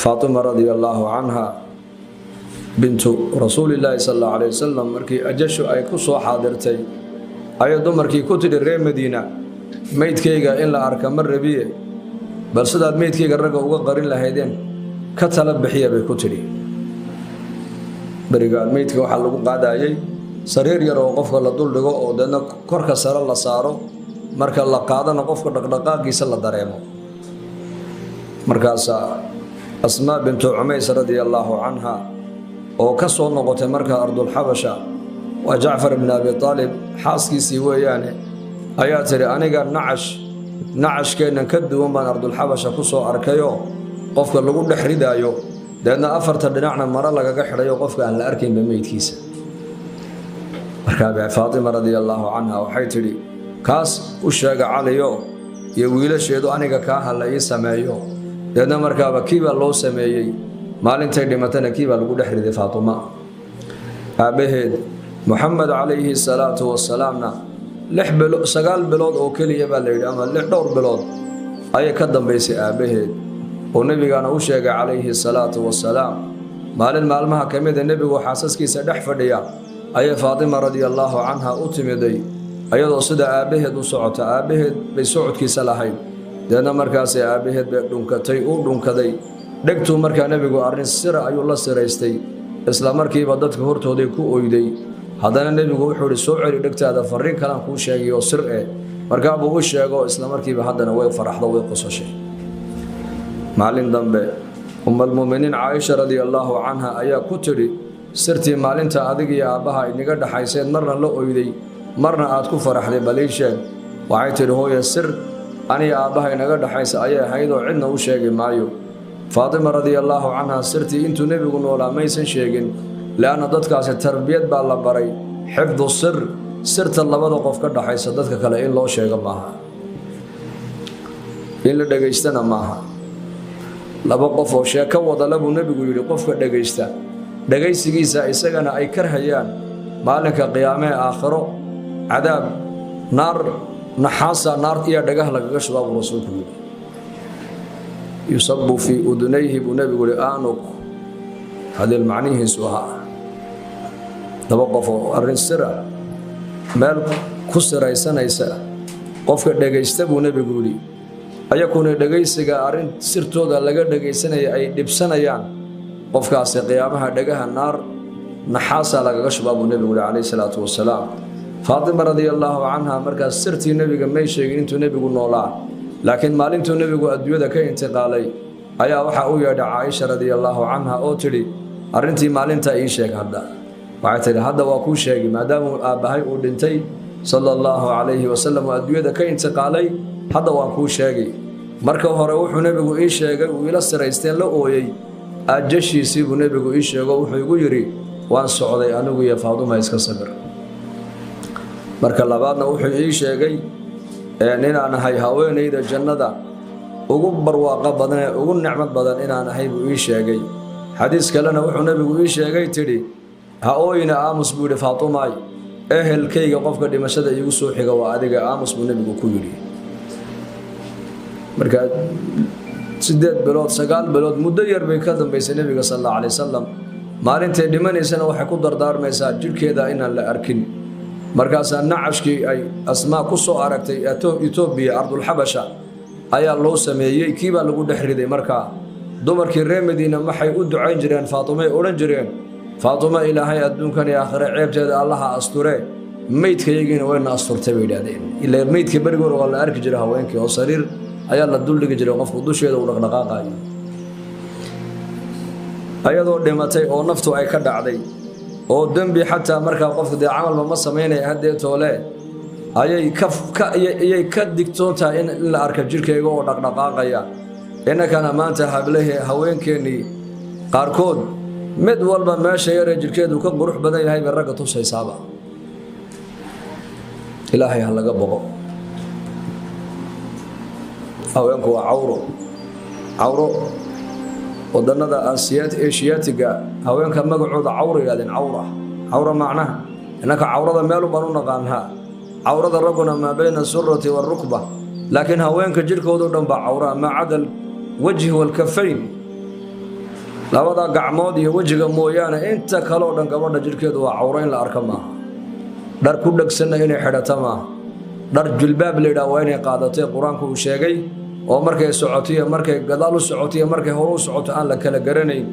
فاطمة رضي الله عنها بنت رسول الله صلى الله عليه وسلم مركي أجشو أي كسو حاضرتي أي دمركي كتل الرئي مدينة ميت كيغا إلا أركا مر بيه بل صداد ميت كيغا رقا وقرين لهيدين كتلب بحية بكتلي بريقال ميت كيغا وحلقو قادا أي سرير يرو قفك الله دول لغو ودنا كوركا سر الله سارو مركا الله قادنا قفك دقاقي سلا داريمو مركاسا أسماء بنت عميس رضي الله عنها وكسو نقطة مركا أرض الحبشة وجعفر بن أبي طالب حاسكي سيوي يعني أياتري أنا قال نعش كينا كدو ومن أرض الحبشة كسو أركيو قفك اللي قول حريدايو لأن أفرت دنعنا مرة لك حريو قفك أن الأركين بميت كيسة مركا فاطمة رضي الله عنها وحيتري كاس وشاق عليو يويل شيدو أنا كاها لا يسمعيو لأن مركا كيبا لو سمعيي maalinta dhimatana kiiba lagu dhaxriday Faatuma aabaheed Muhammad alayhi salatu wassalaamna 9 bilood oo kaliya baa la yiraahdaa ama 6 bilood ay ka dambeysay aabaheed oo nabigana u sheegay alayhi salatu wassalaam maalmaha kamid ah nabigu xaasaskiisa dhex fadhiya ay Faatuma radiyallahu anha u timiday ayadoo sida aabaheed u socota aabaheed bay socodkiisa lahayd deena markaas aabaheed bay dhunkaday dhegtu markaa nabigu arrin sir ayuu la siraystay isla markiiba dadka hortooday ku oyday haddana nabigu wuxuu soo celi dhegtaada fariin kale ku sheegay oo sir ah markaa buu u sheego isla markiiba haddana way faraxdo way qosashay maalin dambe ummul muuminiin Aisha radiyallahu anha ayaa ku tiri sirtii maalinta adiga iyo aabaha inaga dhaxaysay marna la oyday marna aad ku faraxday baleesheed waxay tiri hooyo sir aniga aabaha inaga dhaxaysay ayaa haydo cidna u sheegay maayo فاطمة رضي الله عنها سرتي انتو نبي نولا ميسن شيغن لأن ددكاس تربيت با لا بري حفظ السر سرت لبدا قف كدخايس ددك كلا in loo sheego maaha in la dhageystana maaha laba qof oo sheeko wada labu nabigu yiri qofka dhageysta dhageysigiisa isagana ay karhayaan maalinka qiyaamee aakhiro cadaab naar naxaasa naar iyo dhagax lagaga shubaab rasuulku yiri يصب في أذنيه بنبي آنك هذا المعنى سوها توقف الرسالة مال كسر يسنا يسا قف دقيست بنبي قولي أيكون دقيست أرين سرتو ده لقى دقيسنا أي دبسنا يان قف كاس قيامها دقها النار نحاسة لقى شباب النبي قولي عليه الصلاة والسلام فاطمة رضي الله عنها مركز سرتي النبي قمي شيء أنتو نبي قلنا الله لكن maalintu nabigu adduunyada ka intiqaalay ayaa waxa uu yeedhay Aisha radiyallahu anha oo tiri arintii maalinta ii sheeg hadda waxay tiri hadda waa ku sheegay maadaama aabahay uu dhintay sallallahu alayhi wasallam adduunyada ka intiqaalay hadda waa ku sheegay marka hore wuxuu nabigu ii sheegay uu ila siraysteen la ooyay ajashiisii buu nabigu ii sheego wuxuu igu yiri waan socday anigu iyo Faatuma iska sabir marka labaadna wuxuu ii sheegay inaan ahay haweeneyda jannada ugu barwaaqo badan ugu nicmad badan inaan ahay buu ii sheegay xadiis kalena wuxuu nabigu ii sheegay tiri ha ooyina aamus buu Faatuma ehelkayga qofka dhimashada igu soo xiga waa adiga aamus buu nabigu ku yiri marka 8 bilood 9 bilood muddo yar bay ka dambeysay nabiga sallallahu alayhi wasallam maalintii dhimanaysana waxay ku dardaarmaysaa jirkeeda inaan la arkin markaas nacashkii ay asmaa ku soo aragtay Ethiopia ardul Habasha ayaa loo sameeyay kiiba lagu dhaxriday marka dumarkii reer Madiina maxay u ducayn jireen Faatuma oran jireen Faatuma ilaahay adduunkan iyo aakhira ceebteeda Allah asture meydkaygiina wayna asturtay bay yiraahdeen ilaa meydka barigoor waa la arki jiray haweenkii oo sariir ayaa la dul dhigi jiray qofku dusheeda u dhaqdhaqaaqay ayadoo dhimatay oo naftu ay ka dhacday oo dambi xataa marka qofka de amal ma sameynay hadee toole ayay ka digtoontaa in la arko jirkeyga oo dhaqdhaqaaqaya inakana maanta hablaha haweenkeeni qaarkood mid walba meesha yar jirkeedu ka qurux badan yahay ragga tusaysaaba ilaahay ha laga boqo haweenku waa cawro ودندا آسياتيga haweenka magacooda cawrigaadin cawra macnaha inaka cawrada meel u banu naqaanha cawrada raguna ma bayna surrati wal rukba laakiin haweenka jirkooda dhanba cawra ma cadal wajhi wal kafayn labada gacmood iyo wajiga mooyaane inta kale oo dhan gabadha jirkeedu waa cawro in la arka maaha dhar ku dhegsanna inay xidhata maaha dhar jilbaab la yidhaha waa inay qaadatay qur-aanku uu sheegay oo markay socoto iyo markay gadaal u socoto iyo markay hore u socoto aan la kala garanayn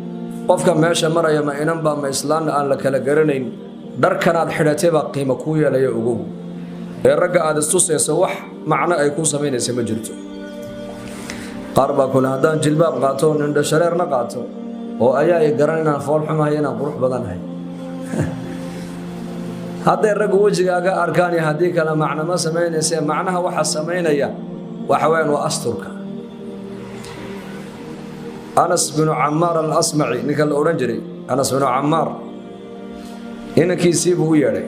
qofka meesha maraya ma inanba ma islaanna aan la kala garanayn dharkanaad xidhatay baa qiimo kuu yeelaya ogow ee ragga aad istusayso wax macno ay kuu samaynaysa ma jirto qaar baa kule haddaan jilbaab qaato oo nindho shareerna qaato oo ayaa i garan inaan fool xumahay inaan qurux badanahay hadday raggu wejigaaga arkaan iyo haddii kale macno ma samaynayse macnaha waxa samaynaya waxa weeyaan waa asturka anas binu camaar alasmaci ninka la odhan jiray anas binu camaar inankiisii buu u yeedhay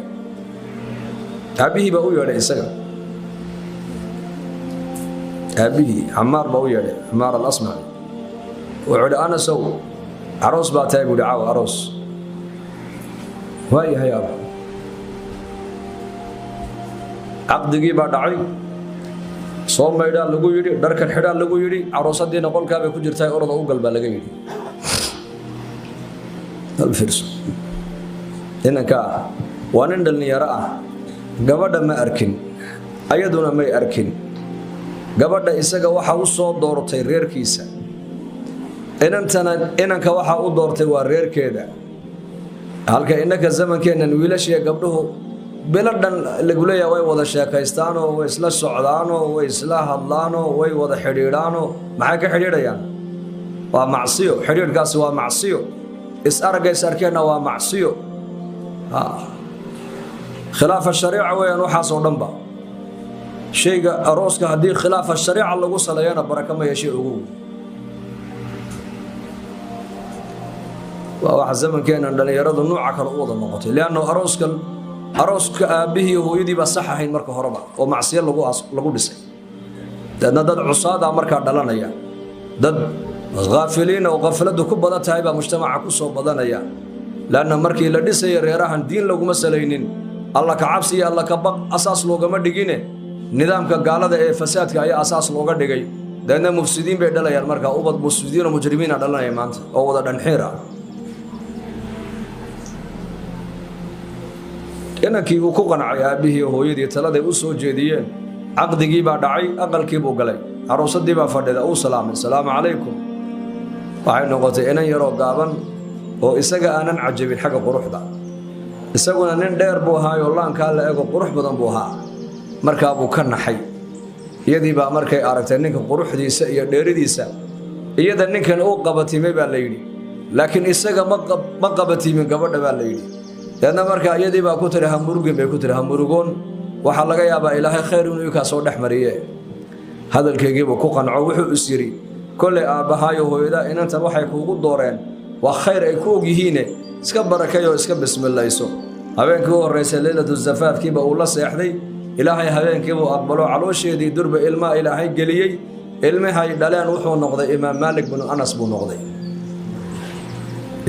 aabihii baa u yeedhay isaga aabihii camaar baa u yeedhay camaar alasmaci wuxuu idhi anasow aroos baa tahay buu idhi caawa aroos waayahay aba caqdigii baa dhacay soo maydhaa lagu yidhi dharkan xidhaa lagu yidhi caroosaddiina qolkaabay ku jirtaa orada u gal baa laga yidhi alfiirso inanka ah waa nin dhallinyaro ah gabadha ma arkin ayaduna may arkin gabadha isaga waxa u soo doortay reerkiisa inanka waxa u doortay waa reerkeeda halka innaka zamankeennan wiilashiiyo gabdhuhu biladhan lagu leeyahay way wada sheekaystaanoo way isla socdaanoo way isla hadlaanoo way wada xidhiidhaanoo maxay ka xidhiidhayaan waa macsiyo xidhiidhkaasi waa macsiyo is-araggays arkeenna waa macsiyo khilaafa shariica weeyaan waxaasoo dhanba shayga arooska haddii khilaafa shariica lagu saleeyana baraka ma yeeshay ogow waa waxa zamankeennan dhallinyaradu nooca kale u wada noqotay lianno arooska aabbihii iyo hooyadii baa sax ahayn marka horeba oo macsiyo lagu dhisay dadna dad cusaadaa markaa dhalanaya dad haafiliina oo khafladu ku badan tahay baa mujtamaca ku soo badanaya laanna markii la dhisaya reerahan diin laguma salaynin alla ka cabsi iyo alla ka baq asaas loogama dhigine nidaamka gaalada ee fasaadka ayaa asaas looga dhigay dadna mufsidiin bay dhalayaan markaa ubad mufsidiin oo mujrimiina dhalanaya maanta oo wada dhanxiir ah inankii uu ku qancay aabbihii hooyadii taladay u soo jeediyeen caqdigii baa dhacay aqalkii buu galay aroosadii baa fadhida uu salaamay salaamu calaykum waxay noqotay inan yaroo gaaban oo isaga aanan cajabin xagga quruxda isaguna nin dheer buu ahaayoo laankaa la ego qurux badan buu ahaa markaa buu ka naxay iyadii baa markay aragtay ninka quruxdiisa iyo dheeridiisa iyada ninkan uu qabatimay baa la yidhi laakiin isaga ma qabatimin gabadha baa la yidhi deedna markaa iyadii baa ku tiri hamurugin bay ku tiri hamurugoon waxaa laga yaabaa ilaahay khayr inuu ikaa soo dhex mariye hadalkaygiibuu ku qanco wuxuu is yidhi kollay aabbahaayo hooyadaa inantan waxay kuugu dooreen waa khayr ay ku og yihiine iska barakayoo iska bismilayso habeenkii u horraysay leylatu zafaafkiiba uu la seexday ilaahay habeenkiibuu aqbalo caloosheedii durba ilmaa ilaahay geliyey ilmihay dhaleen wuxuu noqday imaam maalik binu anas buu noqday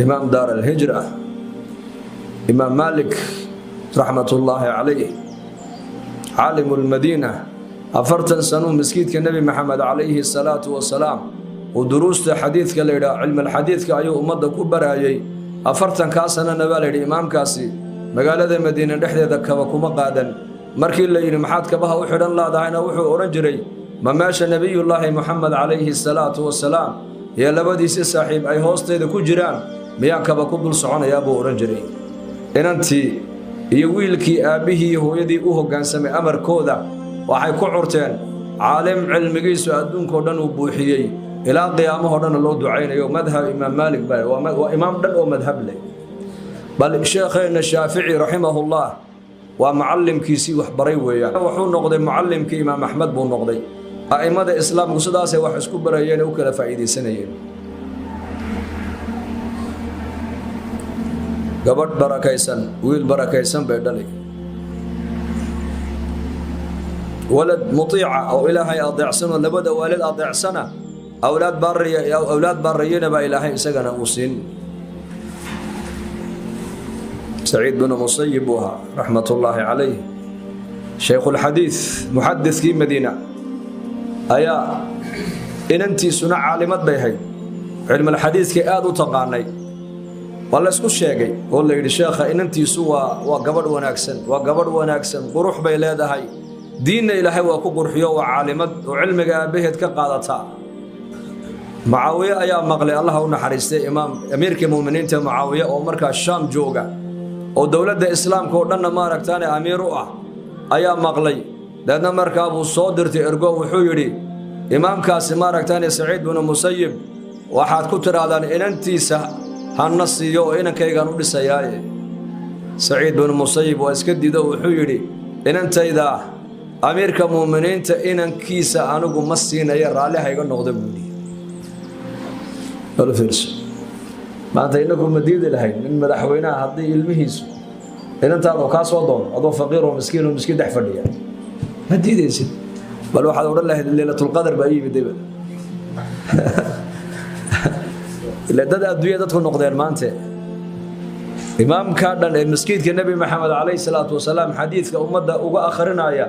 imaam daar alhijra imaam maalik raxmatullaahi calayh caalimu lmadiina 40 sanuu maskiidka nebi maxamed calayhi salaatu wasalaam uu duruusta xadiidka la yidhaha cilmulxadiidka ayuu ummadda ku baraayey 40kaa sanana baa layidhi imaamkaasi magaalada madiina dhexdeeda kaba kuma qaadan markii la yidhi maxaad kabaha u xidhan laadahayna wuxuu odhan jiray ma meesha nebiyullaahi moxamed calayhi salaatu wasalaam iyo labadiisi saaxiib ay hoosteeda ku jiraan miyaan kaba ku dul soconayaa buu odhan jiray inantii iyo wiilkii aabbihii iyo hooyadii u hoggaansamay amarkooda waxay ku curteen caalim cilmigiisu adduunkao dhan uu buuxiyey ilaa qiyaamahoo dhanna loo ducaynayo madhab imaam maalik waa imaam dhan oo madhab leh bal sheekheenna shaafici raximahullah waa macallimkiisii wax baray weeyaan wuxuu noqday mucallimkii imaam axmed buu noqday a'immada islaamku sidaasay wax isku barayeen u kala faa'iidaysanayeen gabadh barakaysan wiil barakaysan bay dhalay walad mutiica oo ilaahay adeecsanoo labada waalid adeecsana awlaad baariyana baa ilaahay isagana uu siin saciid binu musayib buu ahaa raxmatullaahi calayh shaykhuulxadiid muxadidkii madiina ayaa inantiisuna caalimad bay ahayd علم الحديث كآد تقاني والله اسكو شيغي والله يدي شيخه inantiisu waa gabadh wanaagsan qurux bay leedahay diinna ilaahay waa ku qurxiyo waa caalimad oo cilmiga aabaheed ka qaadata Muawiya ayaa maqlay Allah u naxariistay amiirka muuminiinta Muawiya oo markaa Shaam jooga oo dawladda islaamka oo dhan ma aragtaan amiir u ah ayaa maqlay dadna markaa uu soo dirtay ergo wuxuu yiri imaamkaasi ma aragtaan Saciid ibn Musayyib waxaad ku tiraadaan inantiisa hanasiyo oo inankaygan u dhisayay Saciid ibn Musayyib waa iska diido wuxuu yiri inantayda amiirka muuminiinta inankiisa anigu ma siinaya raali hayga noqdo buuli wala fiirso maanta inagu madiid lahayn min madaxweynaha hadii ilmihiisu inantaadu ka soo doon adoo faqiir oo miskiin dhex fadhiya madiidaysid bal waxaad oran lahayd leelatul qadar baa yimidaba ila dad adduunyada dadku noqdeen maanta imaamka dhan ee masjidka nabi maxamed alayhi salaatu wasalaam xadiiska umada uga akhrinaya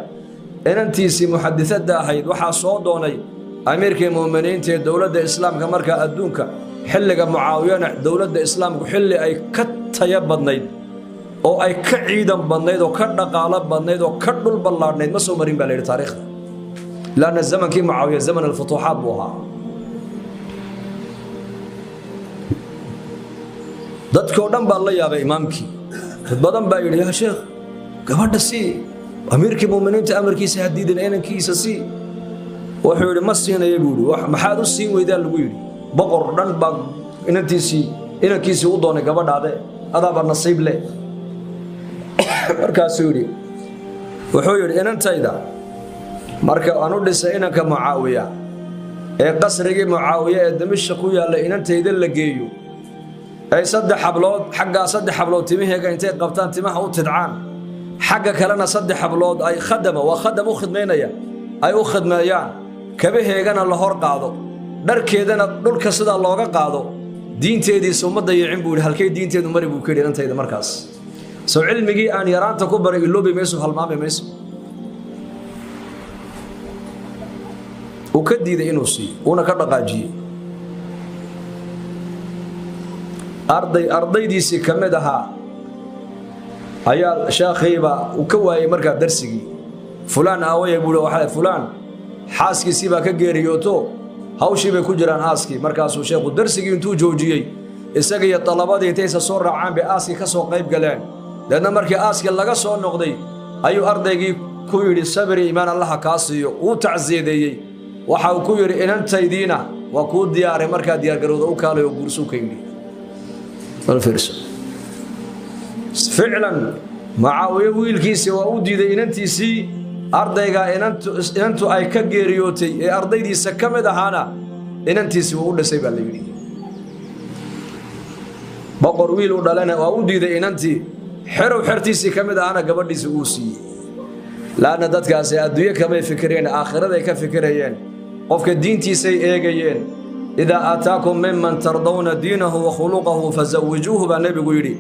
inantiisi muhaddithada ahayd waxa soo doonay amiirka muuminiinta ee dawladda islaamka marka adduunka xilliga Muaawiyana dawladda islaamku xilli ay ka taya badnayd oo ay ka ciidan badnayd oo ka dhaqaale badnayd oo ka dhul ballaadnayd ma soo marin baa leeyahay taariikhda laana zamankii Muaawiya zaman al-futuhat buha dadkoo dhan baa la yaabay imaamkii dad badan baa yiri ya sheekh gabadha si amiirka muuminiinta amarkiisa hadiidan inankiisa si wuxuu yiri ma siinay buuri wax maxaad u siin weydaa lagu yiri boqor dhan baa inankiisi u doonay gabadhaade adaaba nasiib leh markaas yiri wuxuu yiri inantayda marka aanu dhisay inanka Muawiya ee qasrigii Muawiya ee Dimashq ku yaala inantayda la geeyo ay saddex hablood timaheega intay qabtaan timaha u tidcaan xagga kalena saddex hablood ay khadama u khidmeynaya ay u khidmeeyaan kabaheegana la hor qaado dharkeedana dhulka sida looga qaado diinteedii umada yicin buu halkay diinteedu mari buu ka dhintayda markaas soo cilmigii aan yaraanta ku baray iloobi meeshu halmaamay meeshu oo ka diiday inuu si una ka dhaqaajiyay ardaydiisi kamid aha ayaa sheekhiiba uu ka waayay markaa darsigii fulaan aaway buu waxa fulaan xaaskiisi baa ka geeriyooto hawshii bay ku jiraan aaski markaas uu sheekhu darsigii intuu joojiyay isaga iyo talabadii intay soo raacaan bay aaski ka soo qayb galeen dadna markii aaski laga soo noqday ayuu ardaygii ku yiri sabri iimaan Allah ka siiyo uu tacsiideeyay waxa uu ku yiri inantaydiina waa ku diyaaray markaa diyaar garowda u kaalayo gursu ka yiri والفرس فعلا معاوية ويلكيسي وأودي إننتيسي أرضيها إننتو أي كجيريوتي أرضي دي سكمة دهانا إننتيسي وأودي سيبا ليلي بقر ويل ودلنا وأودي إننتي حرتيسي كمة دهانا قبل دي سوسي لا ندت كاسي أدوية كما يفكرين آخرة ذي كفكرين قفك الدين تيسي إيجين إذا آتاكم ممن ترضون دينه وخلقه فزوجوه بالنبي يقول